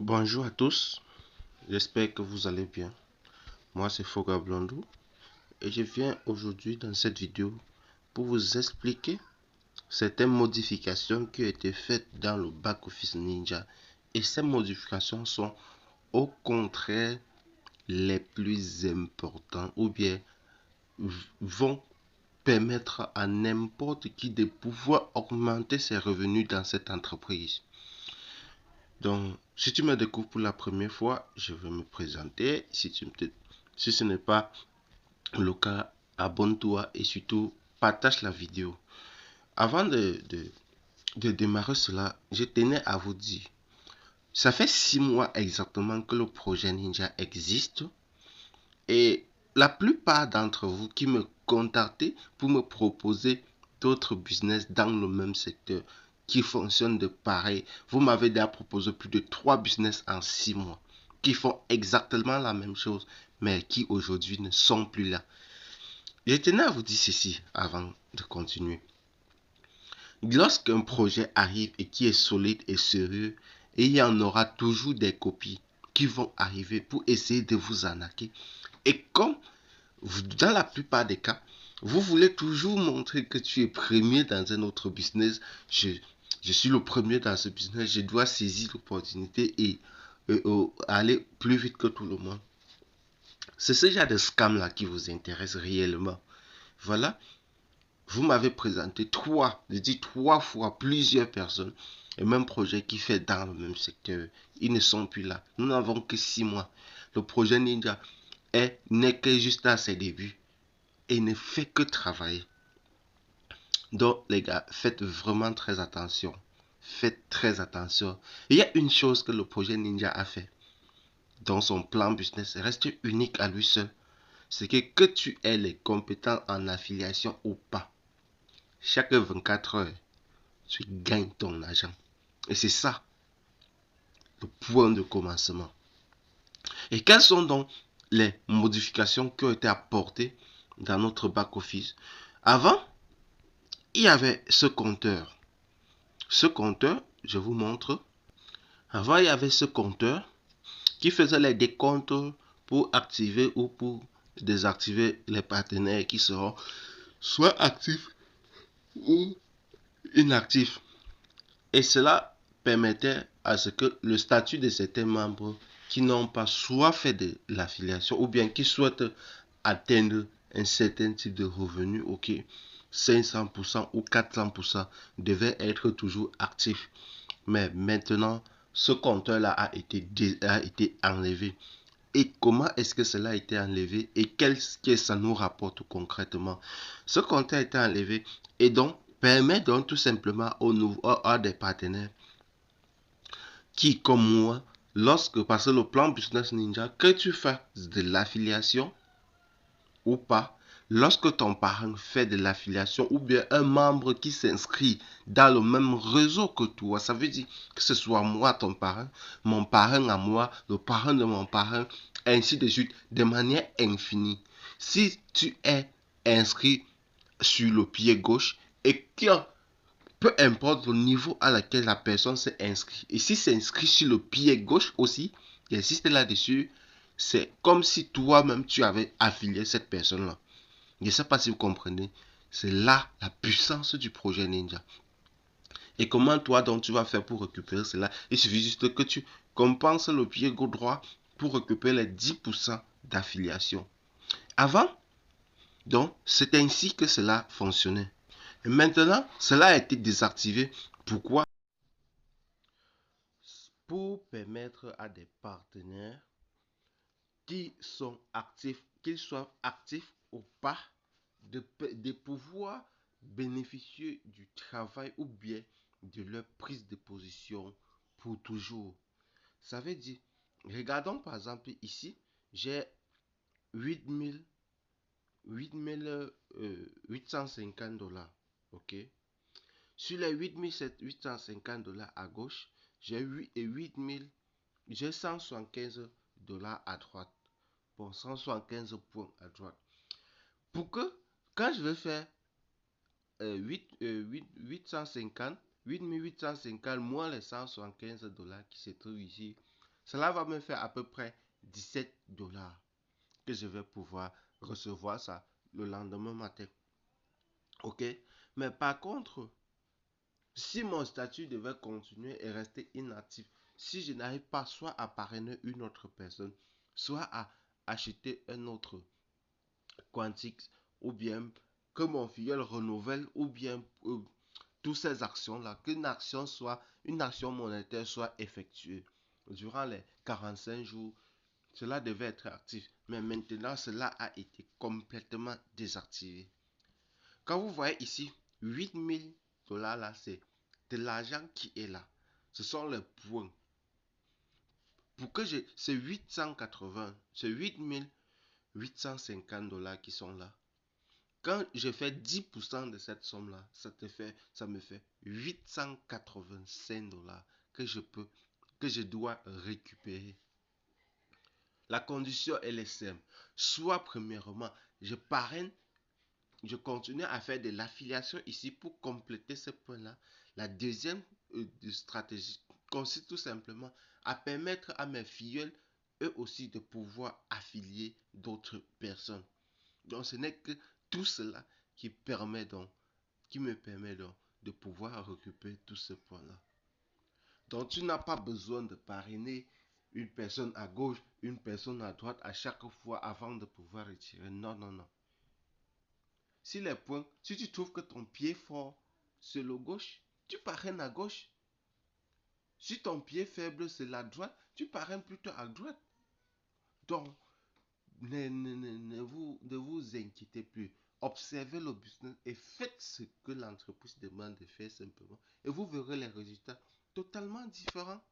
Bonjour à tous, j'espère que vous allez bien. Moi c'est Foga Blondou et je viens aujourd'hui dans cette vidéo pour vous expliquer certaines modifications qui ont été faites dans le back-office Ninja. Et ces modifications sont au contraire les plus importantes ou bien vont permettre à n'importe qui de pouvoir augmenter ses revenus dans cette entreprise. Donc, si tu me découvres pour la première fois, je vais me présenter. Si ce n'est pas le cas, abonne-toi et surtout partage la vidéo. Avant de démarrer cela, je tenais à vous dire, ça fait 6 mois exactement que le projet Ninja existe et la plupart d'entre vous qui me contactez pour me proposer d'autres business dans le même secteur qui fonctionnent de pareil. Vous m'avez déjà proposé plus de 3 business en 6 mois qui font exactement la même chose mais qui aujourd'hui ne sont plus là. Je tenais à vous dire ceci avant de continuer. Lorsqu'un projet arrive et qui est solide et sérieux, et il y en aura toujours des copies qui vont arriver pour essayer de vous arnaquer. Et comme dans la plupart des cas, vous voulez toujours montrer que tu es premier dans un autre business. Je suis le premier dans ce business. Je dois saisir l'opportunité et aller plus vite que tout le monde. C'est ce genre de scam là qui vous intéresse réellement. Voilà, vous m'avez présenté je dis 3 fois plusieurs personnes, le même projet qui fait dans le même secteur. Ils ne sont plus là. Nous n'avons que 6 mois. Le projet Ninja n'est que juste à ses débuts et ne fait que travailler. Donc les gars, faites vraiment très attention. Faites très attention. Il y a une chose que le projet Ninja a fait dans son plan business, reste unique à lui seul. C'est que tu aies les compétences en affiliation ou pas, chaque 24 heures, tu gagnes ton argent. Et c'est ça le point de commencement. Et quelles sont donc les modifications qui ont été apportées dans notre back-office? Avant, il y avait ce compteur. Ce compteur, je vous montre. Avant, il y avait ce compteur qui faisait les décomptes pour activer ou pour désactiver les partenaires qui seront soit actifs ou inactifs. Et cela permettait à ce que le statut de certains membres qui n'ont pas soit fait de l'affiliation ou bien qui souhaitent atteindre un certain type de revenu, ok, 500% ou 400% devait être toujours actif. Mais maintenant, ce compteur-là a été enlevé. Et comment est-ce que cela a été enlevé et qu'est-ce que ça nous rapporte concrètement? Ce compteur a été enlevé et donc permet donc tout simplement à des partenaires qui, comme moi, parce que le plan Business Ninja, que tu fasses de l'affiliation ou pas, lorsque ton parrain fait de l'affiliation ou bien un membre qui s'inscrit dans le même réseau que toi, ça veut dire que ce soit moi ton parrain, mon parrain à moi, le parrain de mon parrain, ainsi de suite, de manière infinie. Si tu es inscrit sur le pied gauche et que peu importe le niveau à laquelle la personne s'est inscrite, et si c'est inscrit sur le pied gauche aussi, j'insiste là-dessus, c'est comme si toi-même tu avais affilié cette personne-là. Je ne sais pas si vous comprenez. C'est là la puissance du projet Ninja. Et comment toi donc tu vas faire pour récupérer cela? Il suffit juste que tu compenses le pied droit pour récupérer les 10% d'affiliation. Avant, donc, c'est ainsi que cela fonctionnait. Et maintenant, cela a été désactivé. Pourquoi? Pour permettre à des partenaires qui sont actifs, qu'ils soient actifs ou pas, de pouvoir bénéficier du travail ou bien de leur prise de position pour toujours. Ça veut dire, regardons par exemple ici, j'ai 8000 $850. Ok. Sur les 8850 $ à gauche, j'ai 175 $ à droite. Bon, 175 points à droite. Pour que, quand je vais faire 850 moins les 175 $ qui se trouvent ici, Cela va me faire à peu près 17 dollars que je vais pouvoir recevoir ça le lendemain matin. Ok? Mais par contre, si mon statut devait continuer et rester inactif, si je n'arrive pas soit à parrainer une autre personne, soit à acheter un autre Quantix, ou bien que mon filleul renouvelle, ou bien toutes ces actions-là, une action monétaire soit effectuée durant les 45 jours, cela devait être actif. Mais maintenant, cela a été complètement désactivé. Quand vous voyez ici, 8000 dollars là, c'est de l'argent qui est là. Ce sont les points. C'est 880, c'est 8850 dollars qui sont là. Quand je fais 10% de cette somme-là, ça me fait 885 dollars que je dois récupérer. La condition, elle est simple. Soit, premièrement, je parraine, je continue à faire de l'affiliation ici pour compléter ce point-là. La deuxième stratégie consiste tout simplement à permettre à mes filleuls, eux aussi, de pouvoir affilier d'autres personnes. Donc, ce n'est que tout cela qui me permet donc de pouvoir récupérer tout ce point-là. Donc, tu n'as pas besoin de parrainer une personne à gauche, une personne à droite à chaque fois avant de pouvoir retirer. Non, non, non. Si tu trouves que ton pied fort, c'est le gauche, tu parraines à gauche. Si ton pied faible, c'est la droite, tu parraines plutôt à droite. Donc, ne vous inquiétez plus. Observez le business et faites ce que l'entreprise demande de faire simplement. Et vous verrez les résultats totalement différents.